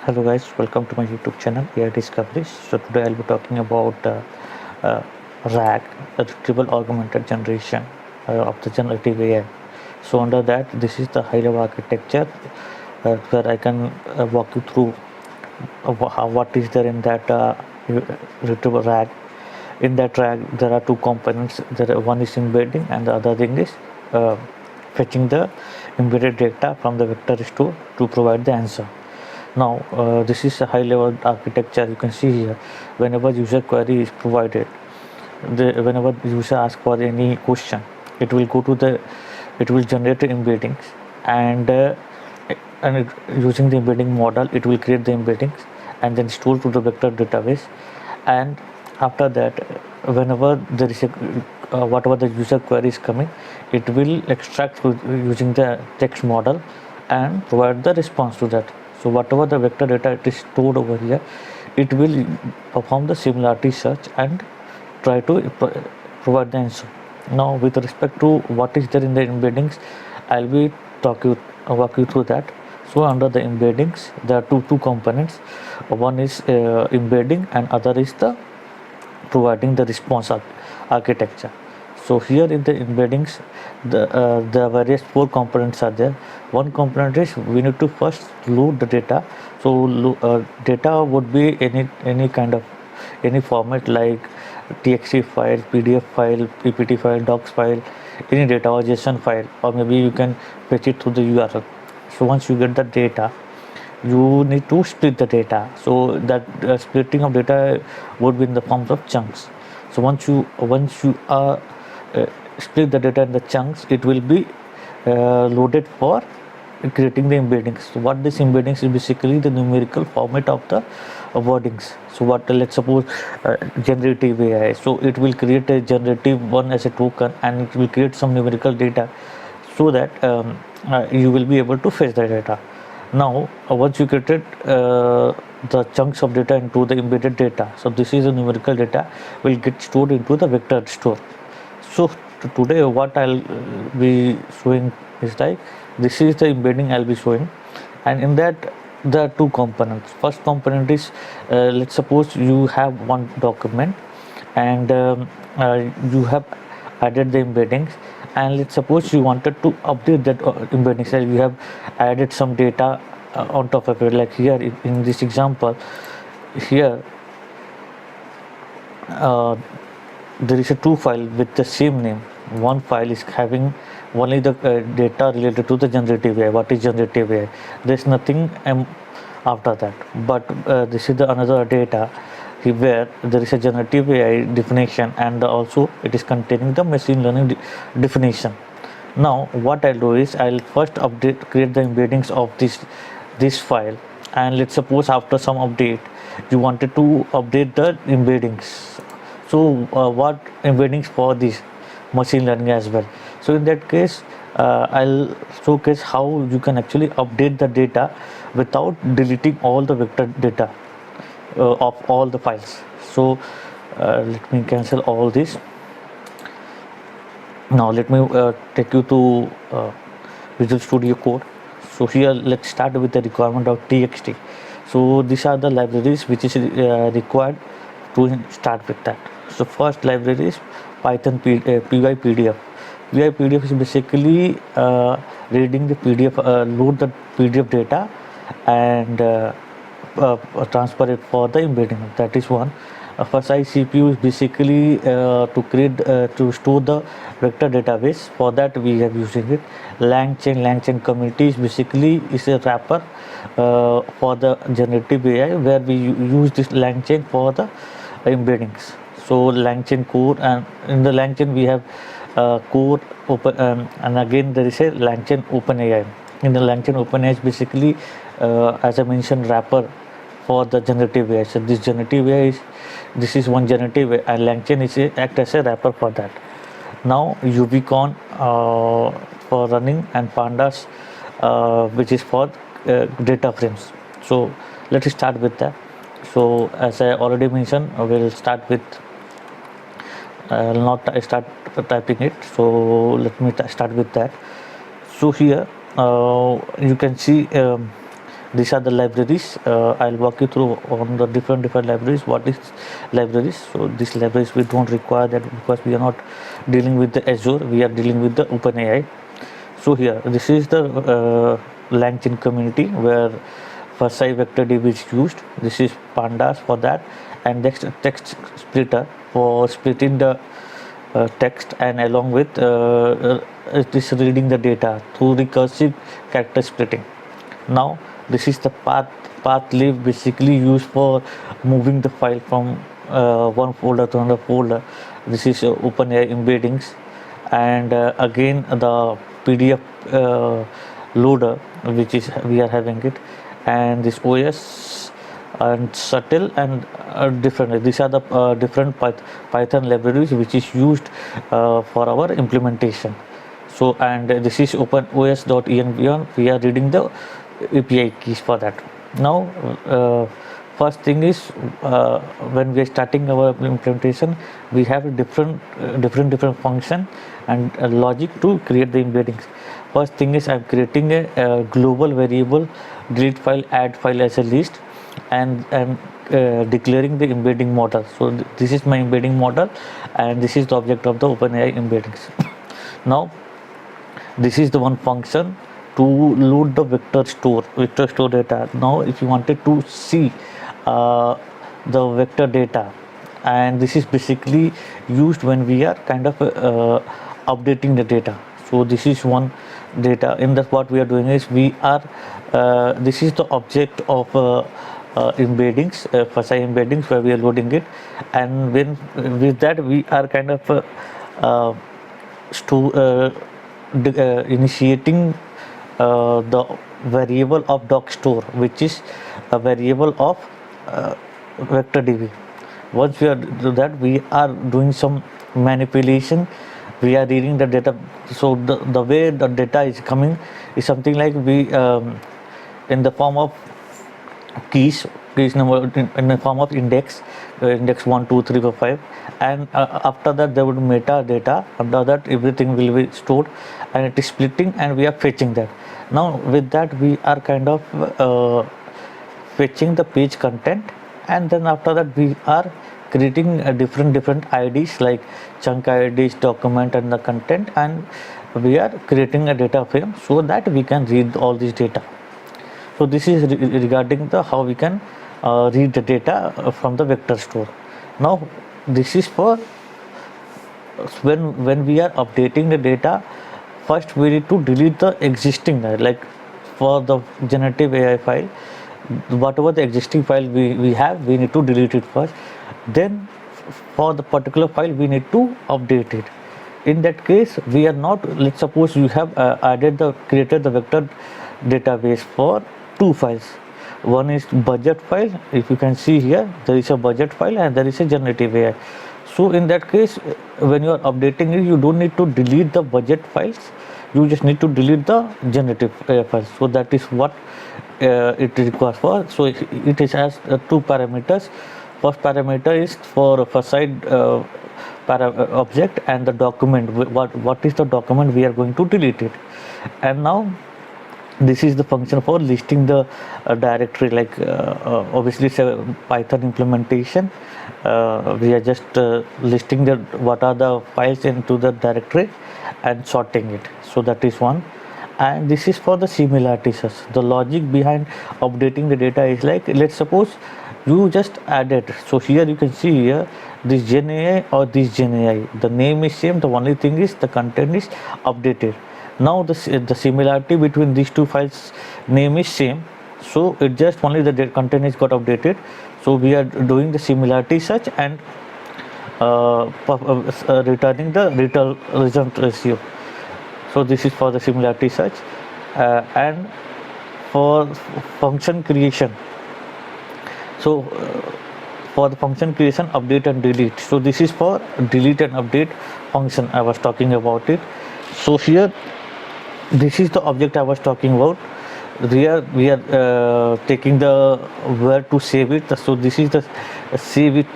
Hello guys, welcome to my YouTube channel AI Discoveries. So today I'll be talking about uh, RAG, Retrieval Augmented Generation of the Generative AI. So under that, this is the high-level architecture where I can walk you through what is there in that Retrieval RAG. In that RAG, there are two components. One is embedding, and the other thing is uh, fetching the embedded data from the vector store to provide the answer. Now this is a high level architecture. You can see here, whenever user query is provided, whenever user asks for any question, it will go to the it will generate the embeddings, and using the embedding model, it will create the embeddings and then store to the vector database. And after that, whenever there is a whatever the user query is coming, it will extract using the text model and provide the response to that. So whatever the vector data it is stored over here, it will perform the similarity search and try to provide the answer. Now with respect to what is there in the embeddings, I'll be walk you through that. So under the embeddings, there are two components. One is embedding, and other is the providing the response architecture. So here in the embeddings, the various four components are there. One component is we need to first load the data. So data would be any kind of any format like txt file, pdf file, ppt file, docs file, any data or json file, or maybe you can fetch it through the url. So once you get the data, you need to split the data. So that splitting of data would be in the forms of chunks. So once you uh, split the data in the chunks, it will be loaded for creating the embeddings. So what this embeddings is basically the numerical format of the wordings. So what, let's suppose generative AI, so it will create a generative one as a token, and it will create some numerical data, so that you will be able to fetch the data. Now once you created the chunks of data into the embedded data, so this is the numerical data will get stored into the vector store. So today what I'll be showing is like, this is the embedding I'll be showing, and in that there are two components. First component is let's suppose you have one document, and you have added the embeddings, and let's suppose you wanted to update that embedding. So you have added some data on top of it, like here in this example here, uh, there is a two file with the same name. One file is having only the data related to the generative AI. What is generative AI? There's nothing after that, but this is the another data where there is a generative AI definition, and also it is containing the machine learning definition. Now what I'll do is, I'll first create the embeddings of this file, and let's suppose after some update you wanted to update the embeddings. So what embeddings for this machine learning as well. So in that case, I'll showcase how you can actually update the data without deleting all the vector data of all the files. So let me cancel all this. Now let me take you to Visual Studio Code. So here let's start with the requirement of txt. So these are the libraries which is required to start with that. So first library is python pypdf. Pypdf is basically reading the pdf, load the pdf data, and transfer it for the embedding. That is one. First CPU is basically to store the vector database. For that we have using it. LangChain community is basically is a wrapper for the generative AI, where we use this LangChain for the embeddings. So LangChain core, and in the LangChain we have core open, and again there is a LangChain OpenAI. In the LangChain OpenAI is basically as I mentioned, wrapper for the generative AI. So this is one generative AI, and LangChain is act as a wrapper for that. Now UVCon for running, and pandas which is for data frames. So let's start with that. So as I already mentioned, we'll start with I'll not start typing it, so let me start with that. So here you can see these are the libraries. I'll walk you through on the different libraries. What is libraries? So these libraries we don't require that because we are not dealing with the Azure, we are dealing with the OpenAI. So here this is the LangChain community where Versailles vector DB is used. This is pandas for that, and next text splitter for splitting the text, and along with it is reading the data through recursive character splitting. Now this is the path leaf, basically used for moving the file from one folder to another folder. This is OpenAI embeddings, and again the PDF loader, which is we are having it, and this OS and subtle and different. These are the different Python libraries which is used for our implementation. So, and this is OpenOS.env. We are reading the API keys for that. Now first thing is when we are starting our implementation, we have a different function and logic to create the embeddings. First thing is I'm creating a global variable delete file add file as a list, and declaring the embedding model. So this is my embedding model, and this is the object of the OpenAI embeddings. Now this is the one function to load the vector store data. Now if you wanted to see the vector data, and this is basically used when we are kind of updating the data. So this is one data. In that, what we are doing is we are this is the object of embeddings, Versailles embeddings, where we are loading it, and when with that we are kind of initiating the variable of doc store, which is a variable of vector DB. Once we are do that, we are doing some manipulation. We are reading the data. So the way the data is coming is something like we in the form of keys number, in the form of index 1 2 3 4 5, and after that there would be metadata. After that everything will be stored, and it is splitting, and we are fetching that. Now with that we are kind of fetching the page content, and then after that we are creating different IDs like chunk IDs, document, and the content, and we are creating a data frame so that we can read all this data. So this is regarding the how we can read the data from the vector store. Now this is for when we are updating the data. First we need to delete the existing, like for the generative AI file, whatever the existing file we have, we need to delete it first. Then for the particular file we need to update it. In that case we are not, let's suppose you have created the vector database for two files. One is budget file. If you can see here, there is a budget file and there is a generative AI. So in that case, when you are updating it, you don't need to delete the budget files, you just need to delete the generative AI files. So that is what it requires for. So it is has two parameters. First parameter is for side object, and the document, what is the document we are going to delete it. And now this is the function for listing the directory, like obviously it's a Python implementation. We are just listing the what are the files into the directory and sorting it. So that is one. And this is for the similarity search. The logic behind updating the data is like, let's suppose you just added. So here you can see here this GenAI or this GenAI, the name is same, the only thing is the content is updated. Now the similarity between these two files name is same, so it just only the content is got updated. So we are doing the similarity search and returning the result ratio. So this is for the similarity search, and for function creation. So for the function creation, update and delete. So this is for delete and update function I was talking about it. So here this is the object I was talking about. here we are taking the where to save it. So this is the save it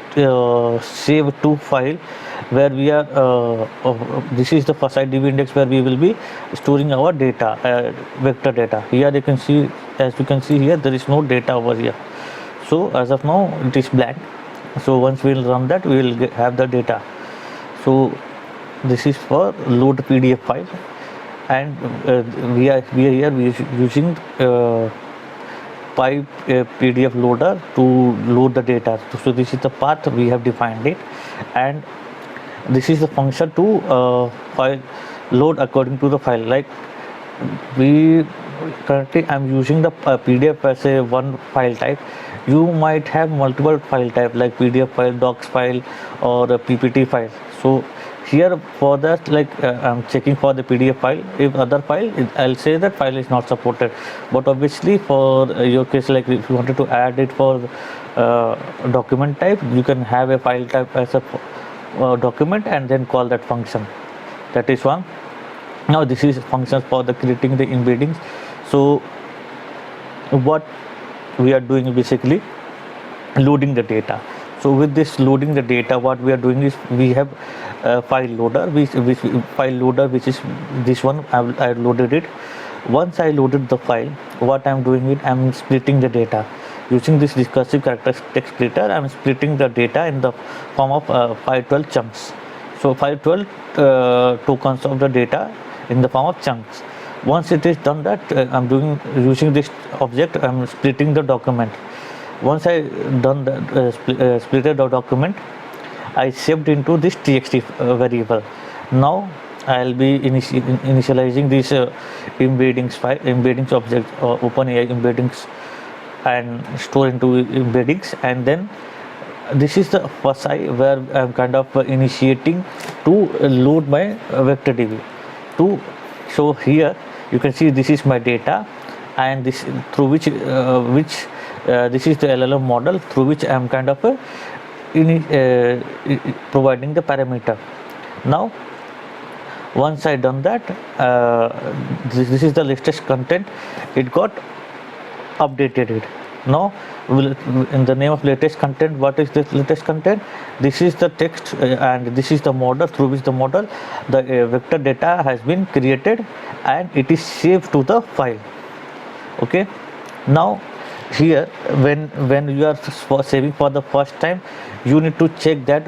save to file, where we are this is the first IDB index where we will be storing our data, vector data. Here you can see, as you can see here, there is no data over here. So as of now it is blank. So once we will run that, we will have the data. So this is for load PDF file, and we are here using pipe PDF loader to load the data. So this is the path we have defined it, and this is the function to file load according to the file. Like we currently I'm using the PDF as a one file type. You might have multiple file type like PDF file, docs file, or a PPT file. So here for that, like I'm checking for the PDF file. If other file, I'll say that file is not supported. But obviously for your case, like if you wanted to add it for document type, you can have a file type as a document and then call that function. That is one. Now this is functions for the creating the embeddings. So what we are doing basically loading the data. So with this loading the data, what we are doing is we have file loader, which is this one. I loaded it. Once I loaded the file, what I'm doing it, I'm splitting the data using this recursive character text splitter. I'm splitting the data in the form of 512 chunks. So 512 tokens of the data in the form of chunks. Once it is done that, I'm doing using this object, I'm splitting the document. Once I done that splitted the document, I saved into this txt variable. Now I'll be initializing this embeddings file, embeddings object, OpenAI embeddings, and store into embeddings. And then this is the first where I'm kind of initiating to load my vector DB to. So here you can see this is my data, and this through which this is the LLM model through which I am kind of providing the parameter. Now once I done that, this is the latest content. It got updated it. Now in the name of latest content, what is this latest content? This is the text, and this is the model through which the vector data has been created, and it is saved to the file. Okay. Now here when you are saving for the first time, you need to check that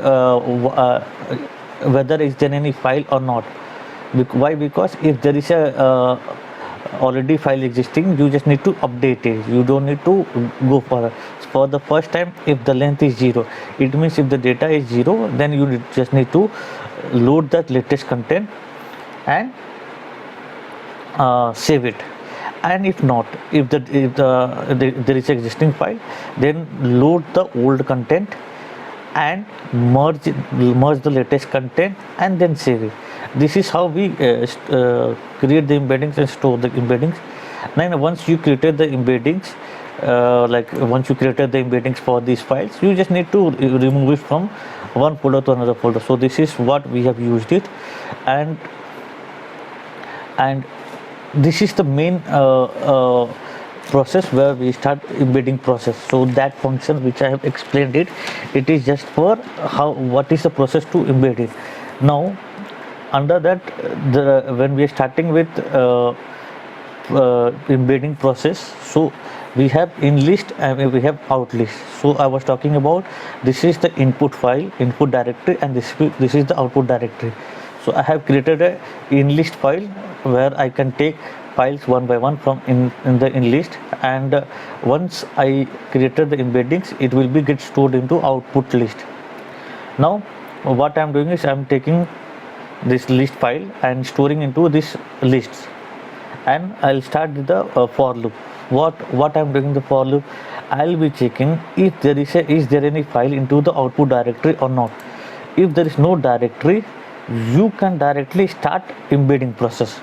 whether is there any file or not. Why? Because if there is a already file existing, you just need to update it. You don't need to go for the first time. If the length is 0, it means if the data is 0, then you just need to load that latest content and save it. And if not, if there is existing file, then load the old content and merge the latest content and then save it. This is how we create the embeddings and store the embeddings. Then once you created the embeddings, once you created the embeddings for these files, you just need to remove it from one folder to another folder. So this is what we have used it, and this is the main process where we start embedding process. So that function which I have explained it is just for what is the process to embed it. Now under that, when we are starting with embedding process, so we have in list and we have out list. So I was talking about, this is the input file, input directory, and this is the output directory. So I have created a in list file where I can take files one by one from in the in list, and once I created the embeddings, it will be get stored into output list. Now what I am doing is I am taking this list file and storing into this lists, and I'll start with the for loop. What I'm doing the for loop, I'll be checking if there is there any file into the output directory or not. If there is no directory, you can directly start embedding process,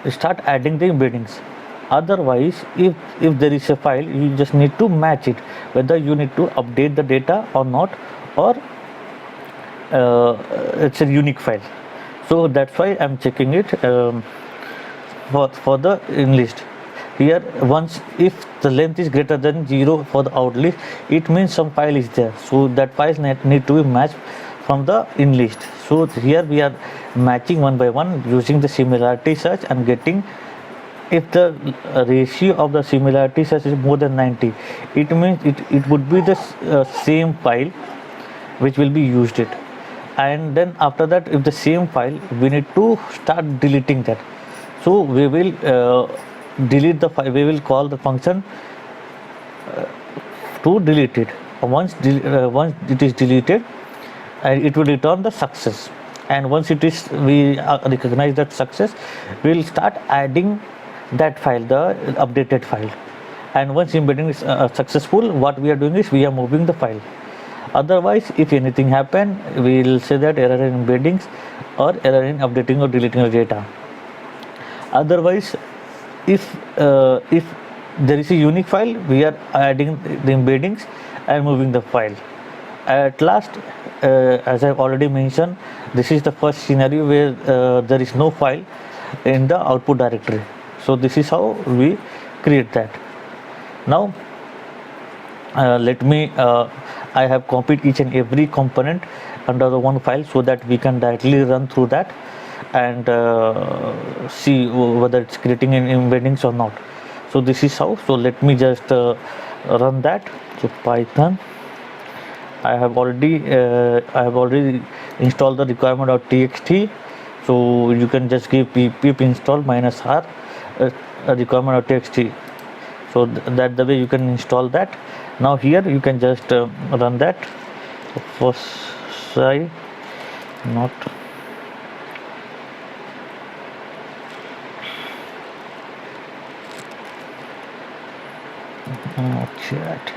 start adding the embeddings. Otherwise, if there is a file, you just need to match it, whether you need to update the data or not, or it's a unique file. So that's why I'm checking it for the in list. here once if the length is greater than 0 for the out list, it means some file is there, so that file need to be matched from the in list. So here we are matching one by one using the similarity search and getting, if the ratio of the similarity search is more than 90, it means it would be the same file which will be used it. And then after that, if the same file, we need to start deleting that. So we will delete the file, we will call the function to delete it. Once it is deleted, it will return the success. And once it is, we recognize that success, we will start adding that file, the updated file. And once embedding is successful, what we are doing is we are moving the file. Otherwise, if anything happen, we will say that error in embeddings or error in updating or deleting the data. Otherwise, if there is a unique file, we are adding the embeddings and moving the file. At last, as I've already mentioned, this is the first scenario where there is no file in the output directory. So this is how we create that. Now let me I have copied each and every component under the one file so that we can directly run through that and see whether it's creating any embeddings or not. So this is how. So let me just run that. So Python, I have already installed the requirement.txt. So you can just give pip install -r requirement.txt. So that the way you can install that. Now here you can just run that. So first try, not chat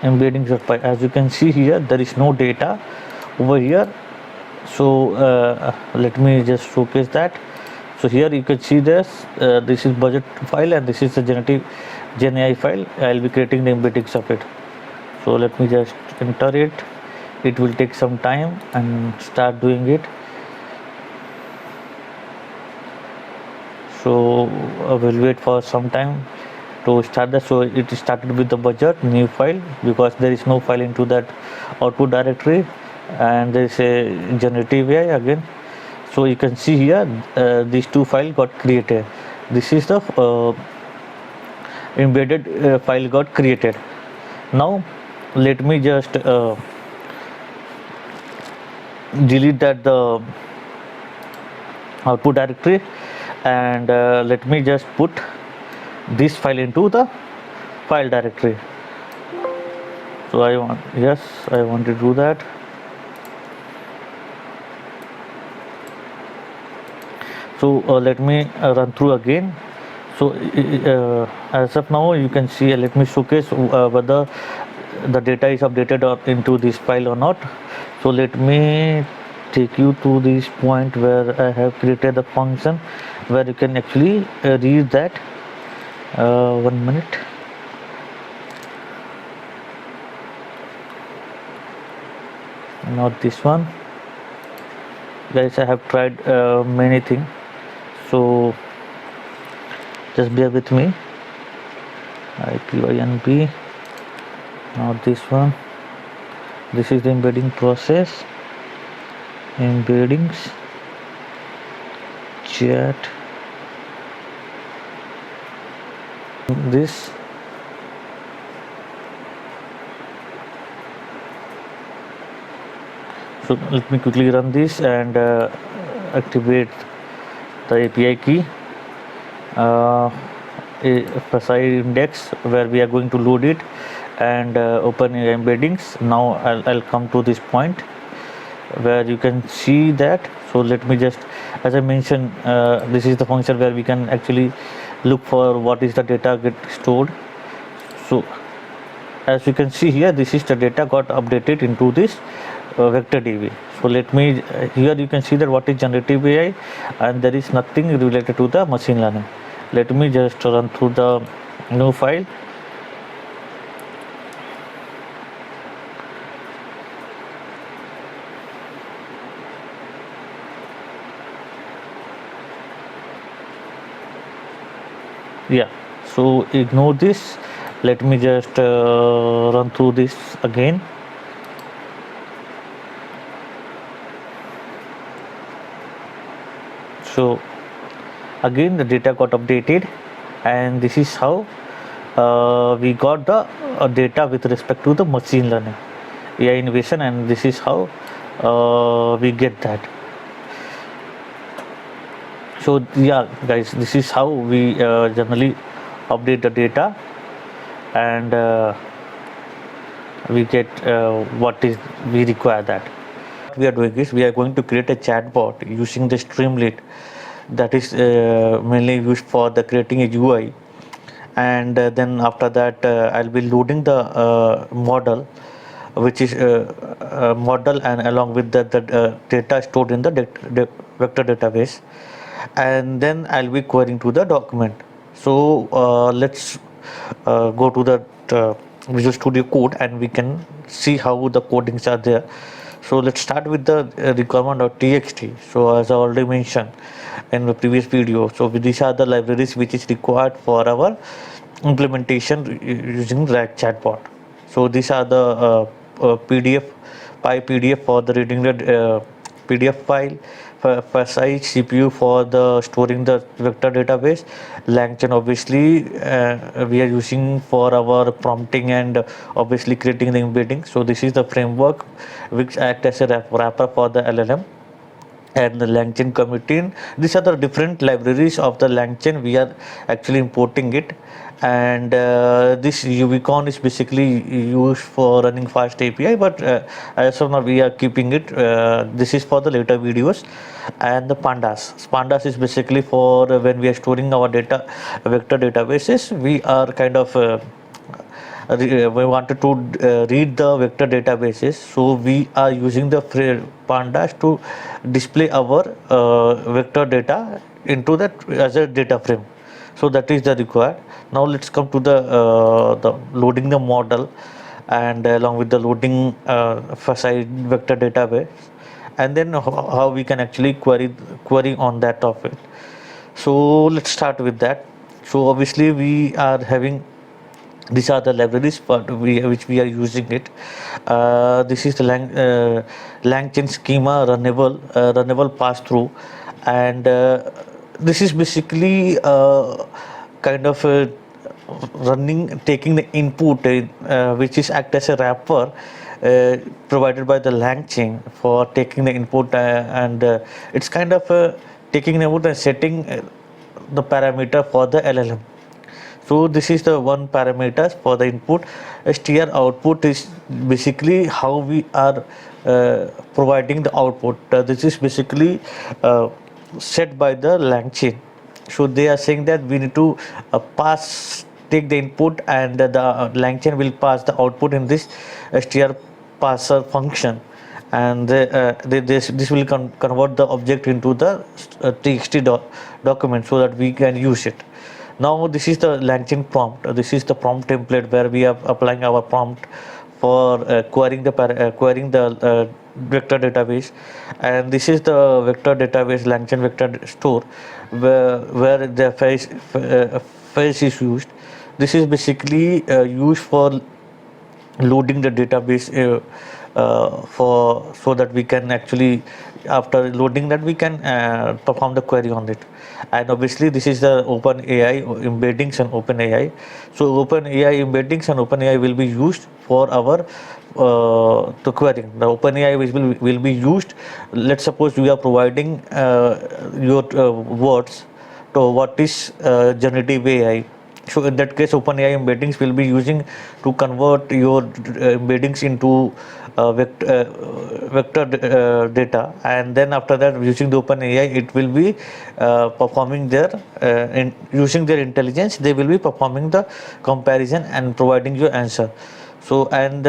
embeddings of Python. As you can see here, there is no data over here. So let me just showcase that. So here you can see this this is budget file and this is the generative Gen AI file. I'll be creating the embeddings of it. So let me just enter it. It will take some time and start doing it. So I will wait for some time to start that. So it started with the budget new file because there is no file into that output directory, and there is a generative AI again. So you can see here these two files got created. This is the embedded file got created. Now let me just delete that the output directory, and let me just put this file into the file directory. So I want to do that. So let me run through again. So as of now you can see, let me showcase whether the data is updated into this file or not. So let me take you to this point where I have created the function where you can actually read that. 1 minute. Not this one, guys. I have tried many things, so just bear with me. IPYNP, not this one. This is the embedding process. Embeddings, chat, this. So let me quickly run this and activate the API key. FSI index where we are going to load it, and open embeddings. Now I'll come to this point where you can see that. So let me just, as I mentioned, this is the function where we can actually look for what is the data get stored. So as you can see here, this is the data got updated into this vector DB. So let me here you can see that what is generative AI, and there is nothing related to the machine learning. Let me just run through the new file. Yeah, so ignore this. Let me just run through this again. So again the data got updated, and this is how we got the data with respect to the machine learning AI innovation, and this is how we get that. So yeah guys, this is how we generally update the data, and we get what is we require. That what we are doing is we are going to create a chatbot using the Streamlit, that is mainly used for the creating a UI. And then after that I'll be loading the model, which is model, and along with the data stored in the vector database, and then I'll be querying to the document. So let's go to the Visual Studio Code, and we can see how the codings are there. So let's start with the requirement.txt. So as I already mentioned in the previous video, so these are the libraries which is required for our implementation using Rag chatbot. So these are the PDF, PyPDF for the reading the PDF file, for size, CPU for the storing the vector database, LangChain obviously we are using for our prompting and obviously creating the embedding. So this is the framework which act as a wrapper for the LLM, and the LangChain committee. These are the different libraries of the LangChain. We are actually importing it, and this Ubicon is basically used for running fast API, but as of now we are keeping it. This is for the later videos. And the pandas is basically for when we are storing our data vector databases. We are kind of we wanted to read the vector databases, so we are using the pandas to display our vector data into that as a data frame. So that is the required. Now let's come to the loading the model, and along with the loading facade vector database, and then how we can actually query on that of it. So let's start with that. So obviously we are having, these are the libraries which we are using it. This is the LangChain schema runnable pass through, and this is basically kind of running, taking the input which is act as a wrapper provided by the LangChain for taking the input, and it's kind of taking the input and setting the parameter for the LLM. So this is the one parameters for the input. Str output is basically how we are providing the output. This is basically set by the LangChain. So they are saying that we need to take the input, and the LangChain will pass the output in this str parser function, and this will convert the object into the txt document so that we can use it. Now this is the LangChain prompt. This is the prompt template where we are applying our prompt for querying the vector database, and this is the vector database LangChain vector store where the face is used. This is basically used for loading the database for so that we can actually, after loading that, we can perform the query on it. And obviously this is the OpenAI embeddings and OpenAI. So OpenAI embeddings and OpenAI will be used for our to querying. The OpenAI will be used. Let's suppose we are providing your words to what is generative AI. So in that case, OpenAI embeddings will be using to convert your embeddings into vector data, and then after that, using the OpenAI, it will be performing their using their intelligence. They will be performing the comparison and providing your answer. So and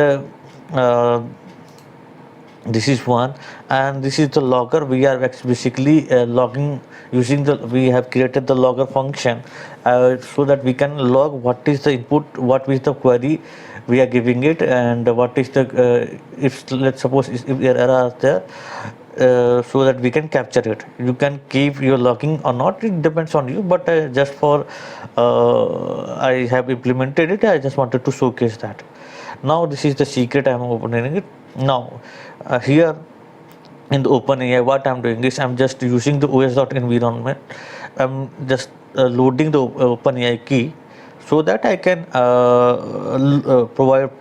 this is one, and this is the logger. We are basically logging using we have created the logger function so that we can log what is the input, what is the query we are giving it, and what is the if let's suppose if there are there, so that we can capture it. You can keep your logging or not, it depends on you, but just for I have implemented it, I just wanted to showcase that. Now this is the secret, I am opening it now. Here in the OpenAI, what I'm doing is I'm just using the os.environment. I'm just loading the OpenAI key so that I can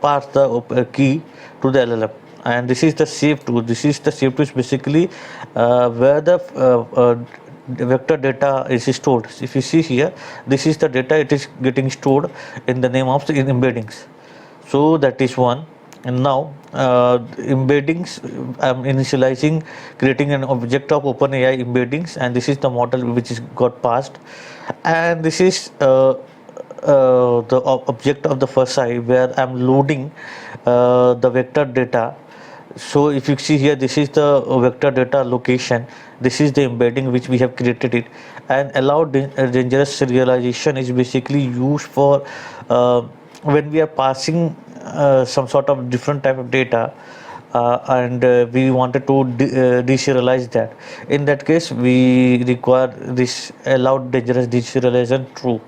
pass the key to the LLM. And this is the shape tool. This is the shape tool is basically where the vector data is stored. If you see here, this is the data, it is getting stored in the name of the embeddings. So that is one. And now embeddings, I'm initializing, creating an object of OpenAI embeddings, and this is the model which is got passed. And this is the object of the first side where I'm loading the vector data. So if you see here, this is the vector data location, this is the embedding which we have created it. And allowed dangerous serialization is basically used for when we are passing some sort of different type of data, and we wanted to deserialize that. In that case, we require this allowed dangerous deserialization true.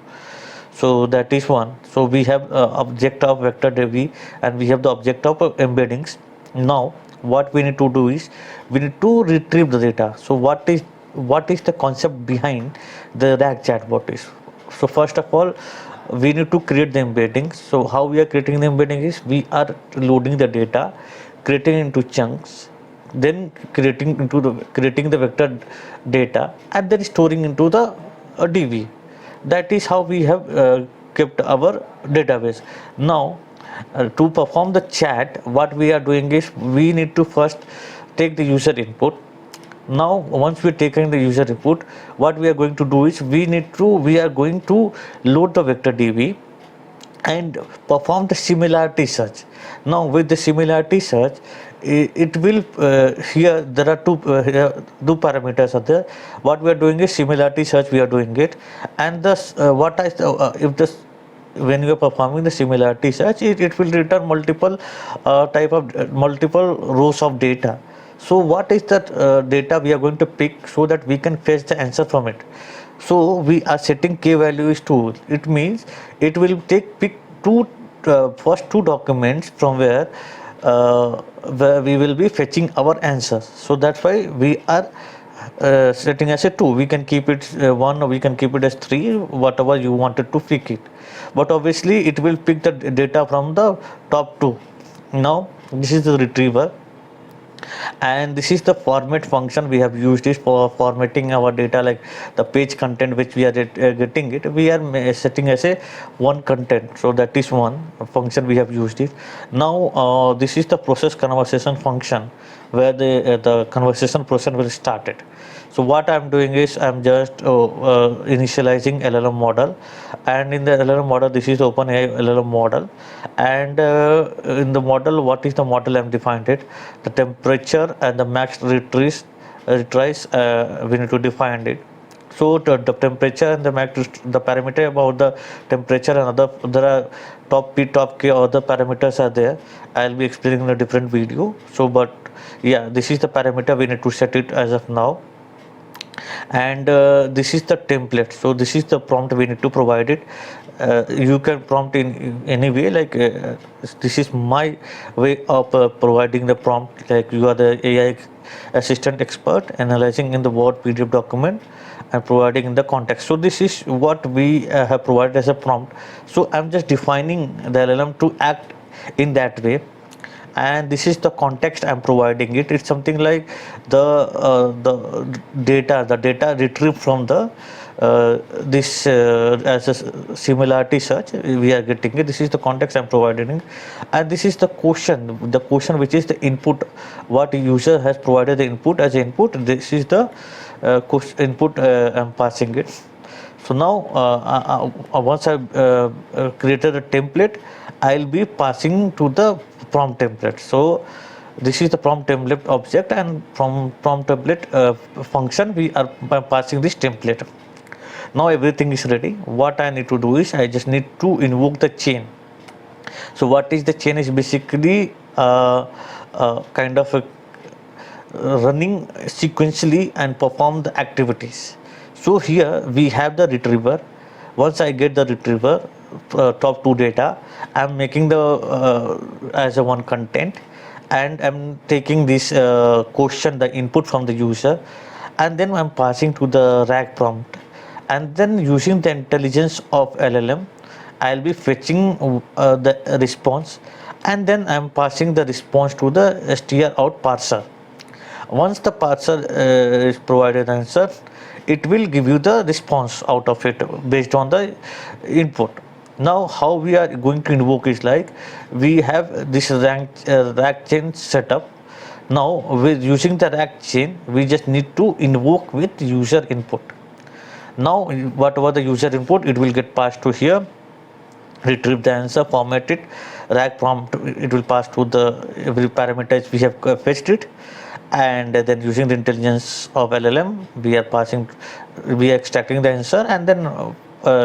So that is one. So we have object of vector db, and we have the object of embeddings. Now what we need to do is we need to retrieve the data. So what is the concept behind the RAG chatbot is? So first of all, we need to create the embeddings. So how we are creating the embedding is we are loading the data, creating into chunks, then creating the vector data, and then storing into the db. That is how we have kept our database. Now to perform the chat, what we are doing is we need to first take the user input. Now once we taken the user input, what we are going to do is we are going to load the vector db and perform the similarity search. Now with the similarity search, it will here there are two parameters are there. What we are doing is similarity search we are doing it, and this what is the, if this when you are performing the similarity search, it will return multiple multiple rows of data. So what is that data we are going to pick so that we can fetch the answer from it? So we are setting k value is 2. It means it will pick first two documents from where we will be fetching our answers. So that's why we are setting as a 2. We can keep it 1, or we can keep it as 3, whatever you wanted to pick it. But obviously it will pick the data from the top 2. Now this is the retriever, and this is the format function we have used is for formatting our data, like the page content which we are getting it, we are setting as a one content. So that is one function we have used it. Now this is the process conversation function where the conversation process will start it. So what I'm doing is I'm just initializing LLM model, and in the LLM model, this is OpenAI LLM model, and in the model, what is the model I'm defined it, the temperature and the max retries we need to define it. So the temperature and the max, the parameter about the temperature and other, there are top p, top k, other parameters are there. I'll be explaining in a different video. So but yeah, this is the parameter we need to set it as of now. And this is the template. So this is the prompt we need to provide it. You can prompt in any way, like this is my way of providing the prompt, like you are the AI assistant expert analyzing in the Word PDF document and providing in the context. So this is what we have provided as a prompt. So I'm just defining the LLM to act in that way, and this is the context I'm providing it. It's something like the data retrieved from the this as a similarity search we are getting it. This is the context I'm providing, and this is the question which is the input, what user has provided the input as input. This is the input I'm passing it. So now once I created a template, I'll be passing to the prompt template. So this is the prompt template object, and from prompt template function we are passing this template. Now everything is ready. What I need to do is I just need to invoke the chain. So what is the chain is basically kind of a running sequentially and perform the activities. So here we have the retriever. Once I get the retriever top two data, I'm making the as a one content, and I'm taking this question, the input from the user, and then I'm passing to the RAG prompt, and then using the intelligence of LLM, I'll be fetching the response, and then I'm passing the response to the str out parser. Once the parser is provided answer, it will give you the response out of it based on the input. Now how we are going to invoke is like, we have this rack chain setup. Now with using the rack chain, we just need to invoke with user input. Now whatever the user input, it will get passed to here, retrieve the answer, format it, rag prompt, it will pass to the every parameters we have fetched it, and then using the intelligence of LLM, we are extracting the answer, and then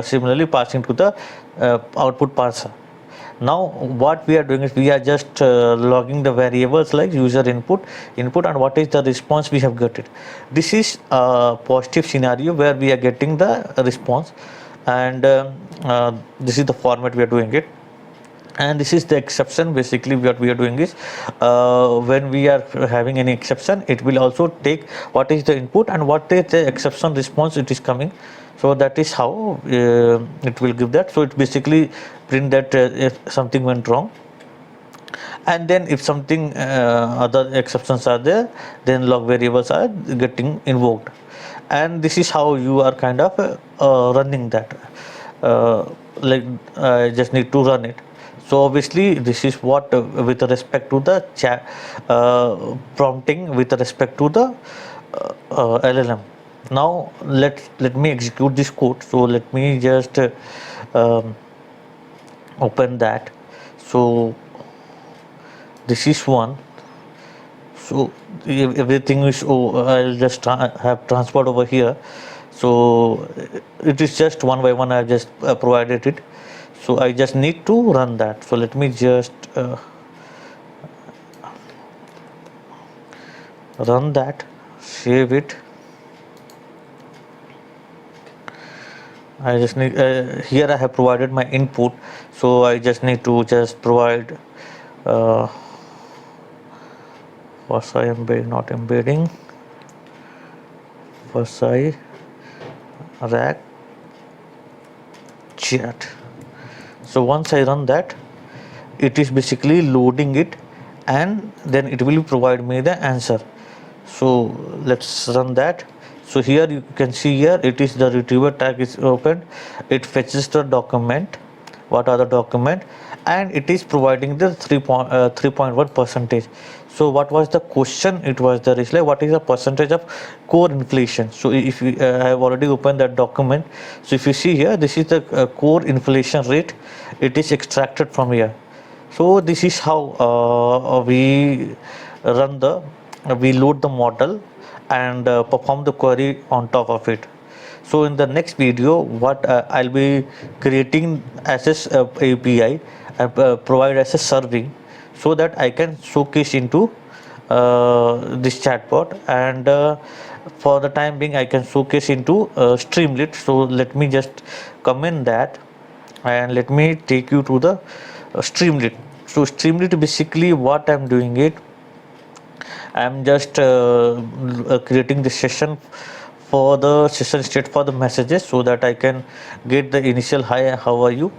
similarly passing to the output parser. Now what we are doing is, we are just logging the variables like user input, and what is the response we have got it. This is a positive scenario where we are getting the response, and this is the format we are doing it. And this is the exception. Basically what we are doing is, when we are having any exception, it will also take what is the input and what is the exception response it is coming. So that is how it will give that. So it basically print that if something went wrong, and then if something other exceptions are there, then log variables are getting invoked. And this is how you are kind of running that, like I just need to run it. So obviously this is what with respect to the chat prompting with respect to the LLM. Now let me execute this code. So let me just um, open that. So this is one. So everything is, I'll just have transferred over here. So it is just one by one I just provided it. So I just need to run that. So let me just run that, save it. I just need here I have provided my input, so I just need to just provide first I embed, not embedding, first I rack chat. So once I run that, it is basically loading it, and then it will provide me the answer. So let's run that. So here you can see, here it is the retriever tag is opened, it fetches the document, what are the document, and it is providing the 3.1 percentage. So what was the question? It was the like, what is the percentage of core inflation? So if you, I have already opened that document. So if you see here, this is the core inflation rate, it is extracted from here. So this is how we run the we load the model and perform the query on top of it. So in the next video, what I'll be creating as a API, provide as a serving, so that I can showcase into this chatbot, and for the time being I can showcase into Streamlit. So let me just comment that, and let me take you to the Streamlit. So Streamlit, basically what I'm doing it, I'm just creating the session for the session state for the messages, so that I can get the initial hi, how are you,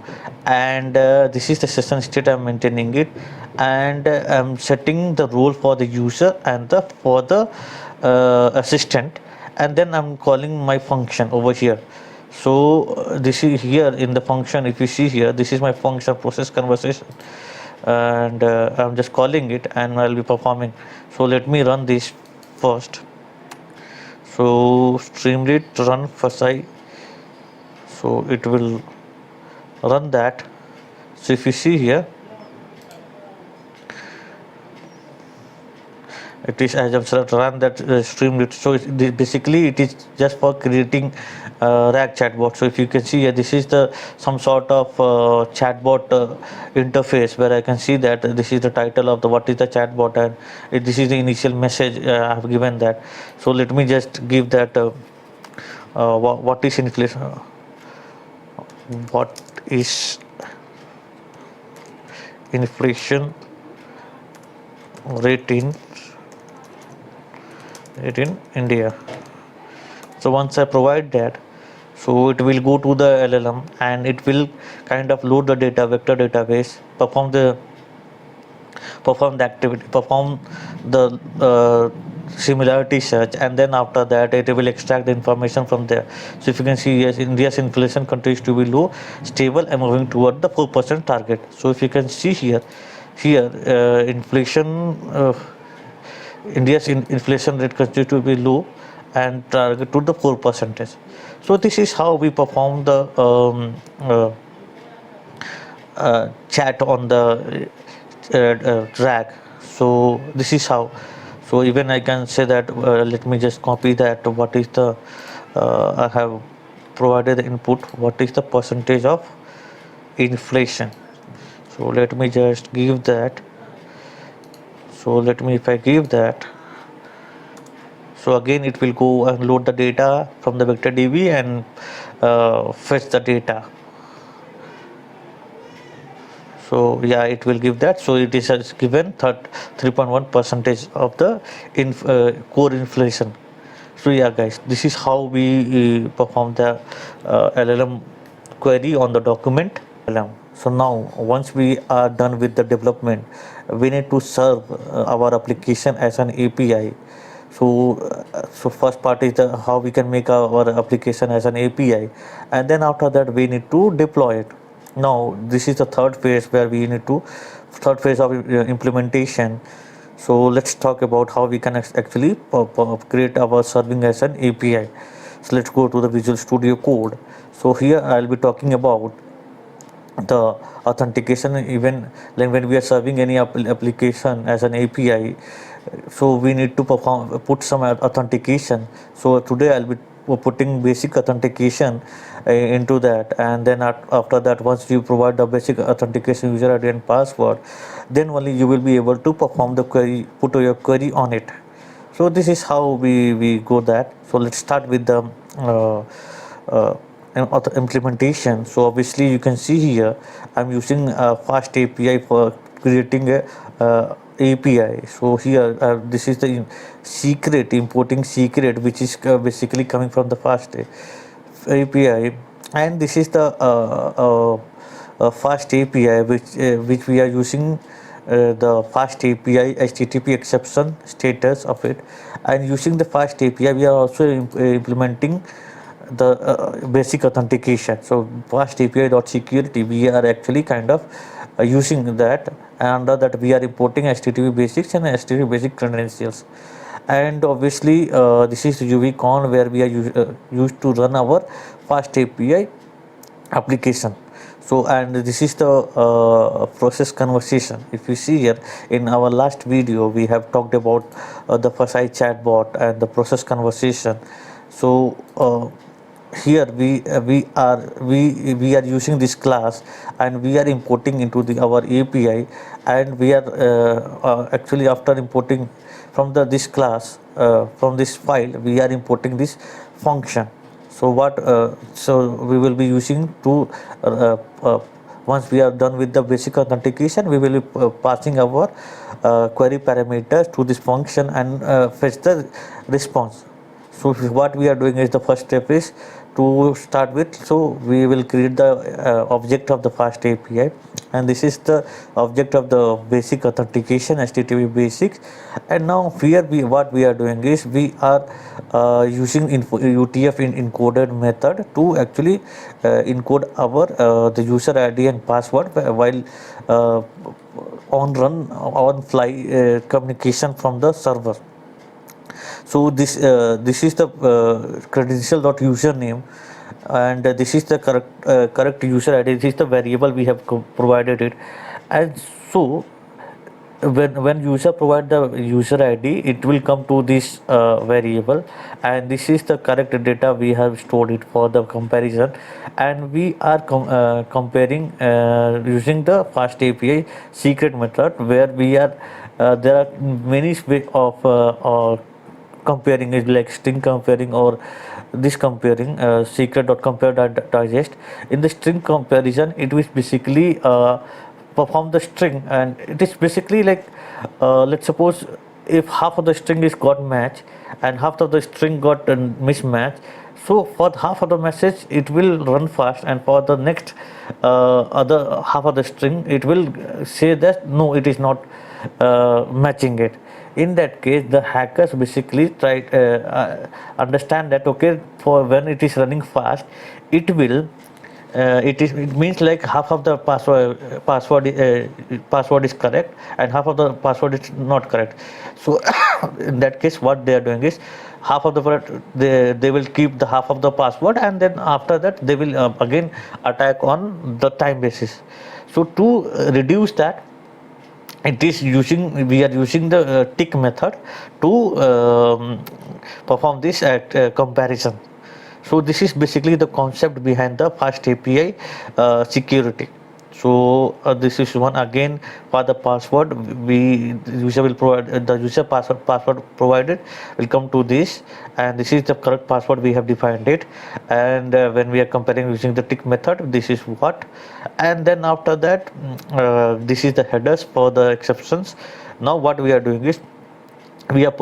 and this is the session state I'm maintaining it, and I'm setting the role for the user and the for the assistant, and then I'm calling my function over here. So this is here in the function, if you see here, this is my function process conversation, and I'm just calling it, and I'll be performing. So let me run this first. So Streamlit run first I, so it will run that. So if you see here, it is as I've run that Streamlit. So basically it is just for creating Rag chatbot. So if you can see here, this is the some sort of chatbot interface where I can see that this is the title of the what is the chatbot, and this is the initial message I have given that. So let me just give that what is inflation, what is inflation rate in India. So once I provide that, so it will go to the LLM and it will kind of load the data vector database, perform the activity, perform the similarity search, and then after that it will extract the information from there. So if you can see, yes, India's inflation continues to be low, stable, and moving toward the 4% target. So if you can see here inflation. India's inflation rate continues to be low and target to the 4%. So this is how we perform the chat on the track. So this is how. So even I can say that. Let me just copy that. What is the I have provided the input. What is the percentage of inflation? So let me just give that. So let me, if I give that. So again it will go and load the data from the vector DB and fetch the data. So yeah, it will give that. So it is given 3.1 percentage of the core inflation. So yeah guys, this is how we perform the LLM query on the document LLM. So now once we are done with the development, we need to serve our application as an API. So first part is the how we can make our application as an API, and then after that we need to deploy it. Now this is the third phase where we need to third phase of implementation. So let's talk about how we can actually create our serving as an API. So let's go to the Visual Studio Code. So here I'll be talking about the authentication. Even like when we are serving any application as an API, so we need to put some authentication. So today I'll be putting basic authentication into that, and then after that, once you provide the basic authentication user ID and password, then only you will be able to perform the query, put your query on it. So this is how we go that. So let's start with the uh, implementation. So obviously you can see here I'm using a fast API for creating a API. So here this is the secret, importing secret, which is basically coming from the fast API, and this is the fast API which we are using. The fast API HTTP exception status of it, and using the fast API we are also implementing the basic authentication. So fast API.security, we are actually kind of using that, and under that we are importing HTTP basics and HTTP basic credentials. And obviously this is UVCon where we are used to run our fast API application. So and this is the process conversation. If you see here in our last video, we have talked about the Fasai chatbot and the process conversation. So here we are using this class, and we are importing into our API, and we are actually after importing from this class, from this file, we are importing this function. So we will be using to once we are done with the basic authentication, we will be passing our query parameters to this function and fetch the response. So what we are doing is, the first step is to start with. So we will create the object of the fast API, and this is the object of the basic authentication HTTP basics. And now here what we are doing is we are using UTF encoded method to actually encode our the user ID and password while on fly communication from the server. So this is the credential dot username, and this is the correct user ID. This is the variable we have provided it. And so when user provide the user id, it will come to this variable, and this is the correct data we have stored it for the comparison. And we are comparing using the fast api secret method, where we are there are many way of comparing is like string comparing or this comparing secret.compare.digest. In the string comparison, it is basically perform the string, and it is basically like let's suppose if half of the string is got match and half of the string got a mismatch. So for half of the message it will run fast, and for the next other half of the string it will say that no, it is not matching it. In that case, the hackers basically try understand that okay, for when it is running fast, it will it means like half of the password is correct and half of the password is not correct. So in that case, what they are doing is half of the they will keep the half of the password, and then after that they will again attack on the time basis. So to reduce that, it is using we are using the tick method to perform this comparison. So this is basically the concept behind the fast api security. So this is one again. For the password, we user will provide the user password provided will come to this, and this is the correct password we have defined it. And when we are comparing using the tick method, this is what. And then after that, this is the headers for the exceptions. Now what we are doing is we are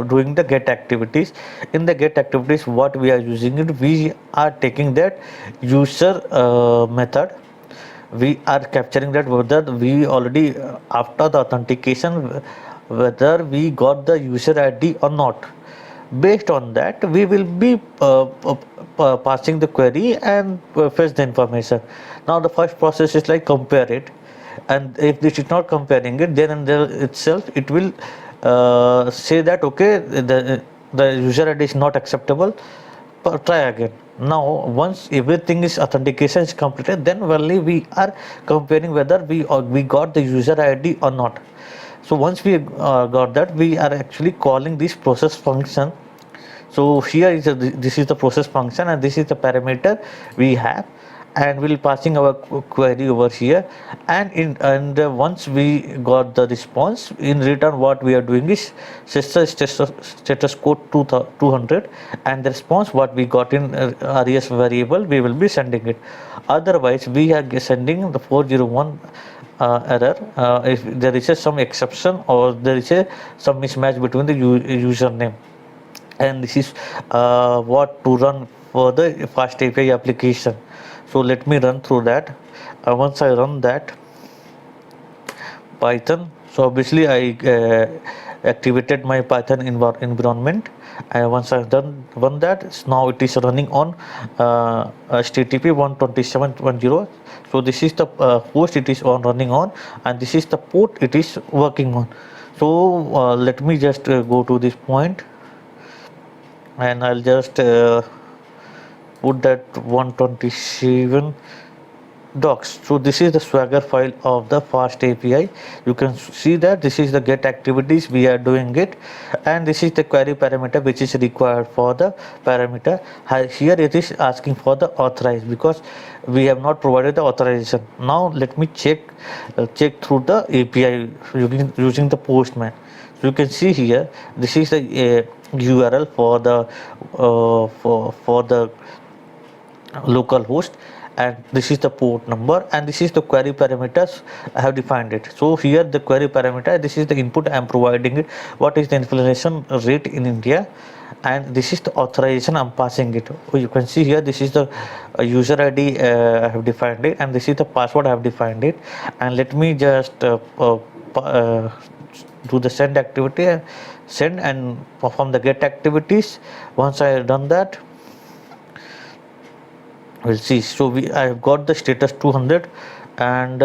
doing the get activities. In the get activities, what we are using it, we are taking that user method, we are capturing that whether we already after the authentication whether we got the user id or not. Based on that, we will be passing the query and fetch the information. Now the first process is like compare it, and if this is not comparing it, then and there itself it will say that okay, the user id is not acceptable, try again. Now once everything is authentication is completed, then only we are comparing whether we got the user id or not. So once we got that, we are actually calling this process function. So here is this is the process function, and this is the parameter we have, and we'll passing our query over here. And once we got the response, in return what we are doing is status code 200, and the response what we got in res variable, we will be sending it. Otherwise we are sending the 401 error if there is some exception or there is some mismatch between the username. And this is what to run for the fast api application. So let me run through that. Once I run that python, so obviously I activated my python environment, and once I've run that, now it is running on http 127.10. so this is the host it is on running on, and this is the port it is working on. So let me just go to this point, and I'll just put that 127 docs. So this is the swagger file of the fast api. You can see that this is the get activities we are doing it, and this is the query parameter which is required for the parameter. Here it is asking for the authorize because we have not provided the authorization. Now let me check through the api using the postman. So you can see here this is the url for the for the local host, and this is the port number, and this is the query parameters I have defined it. So here the query parameter, this is the input I am providing it, what is the inflation rate in India, and this is the authorization I'm passing it. You can see here this is the user id I have defined it, and this is the password I have defined it. And let me just do the send activity and send and perform the get activities. Once I have done that, we'll see. So I have got the status 200, and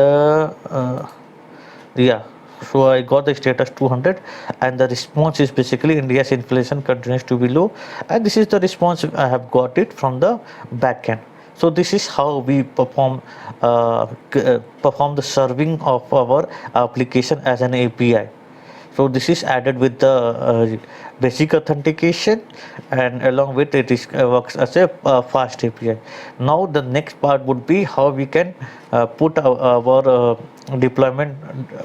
yeah, so I got the status 200, and the response is basically India's inflation continues to be low, and this is the response I have got it from the backend. So this is how we perform the serving of our application as an API. So this is added with the basic authentication, and along with it is works as a fast API. Now the next part would be how we can put our deployment,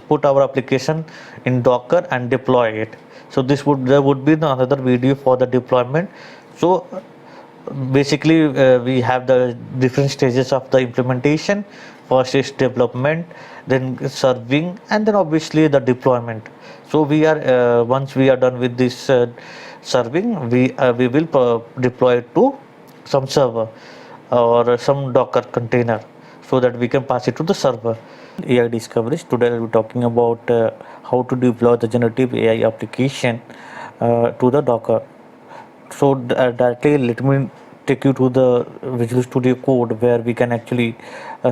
put our application in Docker and deploy it. So there would be another video for the deployment. So basically we have the different stages of the implementation. First is development, then serving, and then obviously the deployment. So we are once we are done with this serving, we will deploy it to some server or some Docker container, so that we can pass it to the server. AI discoveries. Today we'll be talking about how to deploy the generative AI application to the Docker. So directly let me take you to the Visual Studio Code, where we can actually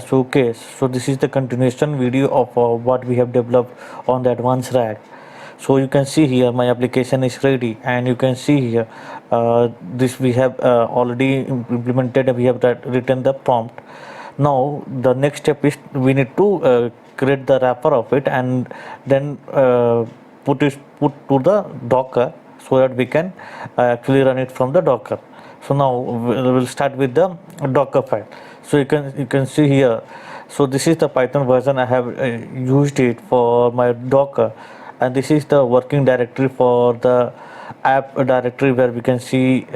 showcase. So this is the continuation video of what we have developed on the Advance Rag. So you can see here my application is ready, and you can see here this we have already implemented, and we have written the prompt. Now the next step is we need to create the wrapper of it, and then put to the Docker, so that we can actually run it from the Docker. So now we'll start with the Docker file. So you can see here. So this is the Python version I have used it for my Docker, and this is the working directory for the app directory, where we can see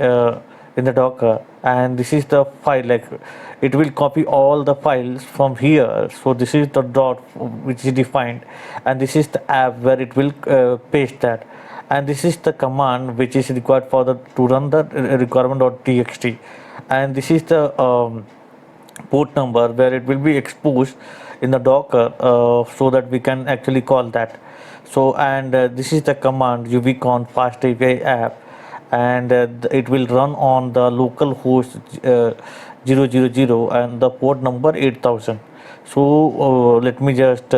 in the Docker. And this is the file, like it will copy all the files from here. So this is the dot which is defined, and this is the app where it will paste that, and this is the command which is required for the to run the requirement.txt, and this is the port number where it will be exposed in the Docker, so that we can actually call that. So and this is the command ubcon fast API app, and it will run on the local host 000 and the port number 8000. So let me just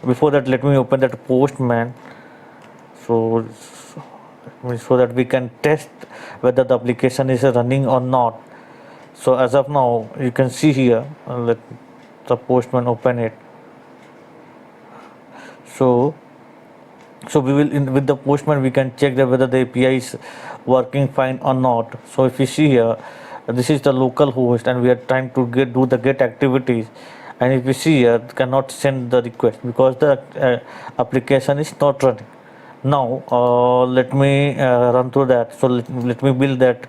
before that, let me open that Postman, so that we can test whether the application is running or not. So as of now, you can see here, let the Postman open it. So we will with the Postman we can check that whether the API is working fine or not. So if you see here, this is the local host, and we are trying to do the get activities, and if you see here, cannot send the request because the application is not running. Now let me run through that. So let me build that.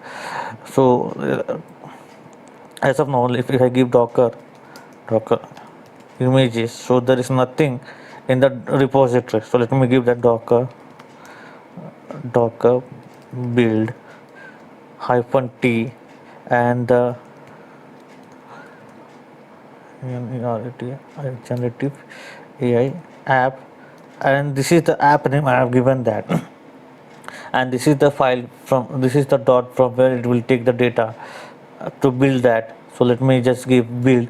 So as of now, if I give docker images, so there is nothing in the repository. So let me give that docker build -t and generative AI app, and this is the app name I have given that. And this is the file this is the dot from where it will take the data to build that. So let me just give build.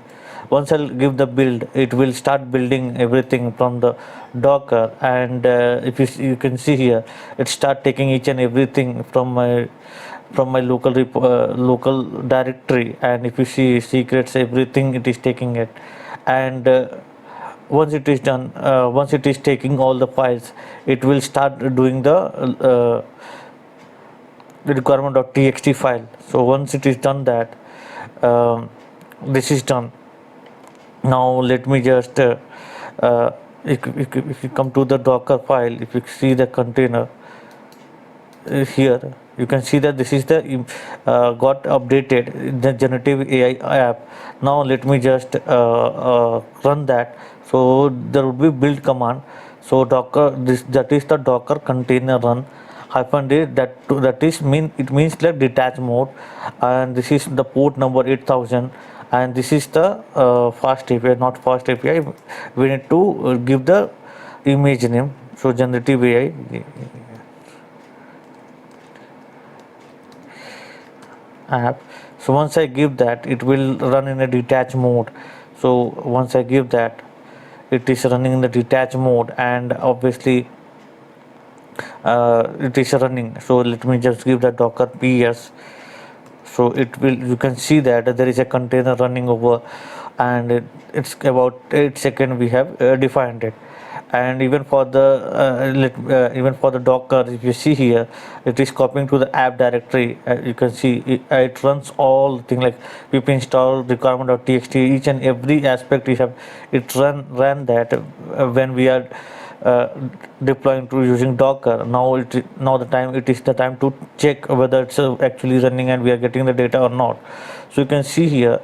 Once I'll give the build, it will start building everything from the Docker, and if you can see here, it start taking each and everything from my local directory, and if you see secrets, everything, it is taking it. And once it is done, once it is taking all the files, it will start doing the requirement.txt file. So once it is done that, this is done. Now let me just if you come to the Docker file, if you see the container here, you can see that this is the got updated the generative AI app. Now let me just run that. So there would be build command. So docker, that is the docker container run -d, that is it means like detach mode, and this is the port number 8000, and this is the fast API, not fast API. We need to give the image name. So generative AI app. So once I give that, it will run in a detach mode. So once I give that, it is running in the detach mode, and obviously it is running. So let me just give the docker ps. So it will, you can see that there is a container running over, and it's about 8 seconds we have defined it. And even for the even for the Docker, if you see here, it is copying to the app directory. You can see it runs all thing like pip install requirement.txt, each and every aspect we have, it ran that when we are uh, deploying to using Docker. Now it is the time to check whether it's actually running and we are getting the data or not. So you can see here,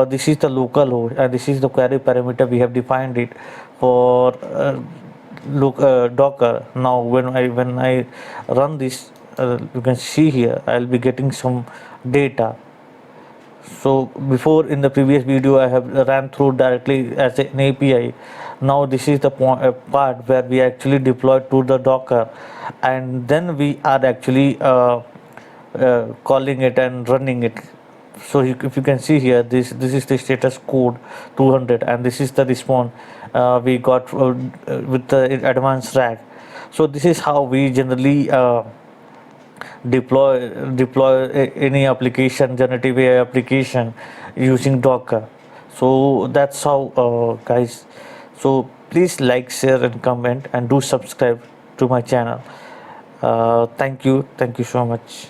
this is the local host and this is the query parameter we have defined it for Docker. Now when I run this, you can see here I'll be getting some data. So before, in the previous video, I have ran through directly as an API. Now this is the part where we actually deploy to the Docker, and then we are actually calling it and running it. So if you can see here, this is the status code 200, and this is the response we got with the advanced Rag. So this is how we generally deploy any application, generative AI application, using Docker. So that's how, guys. So please like, share and comment, and do subscribe to my channel. Thank you so much.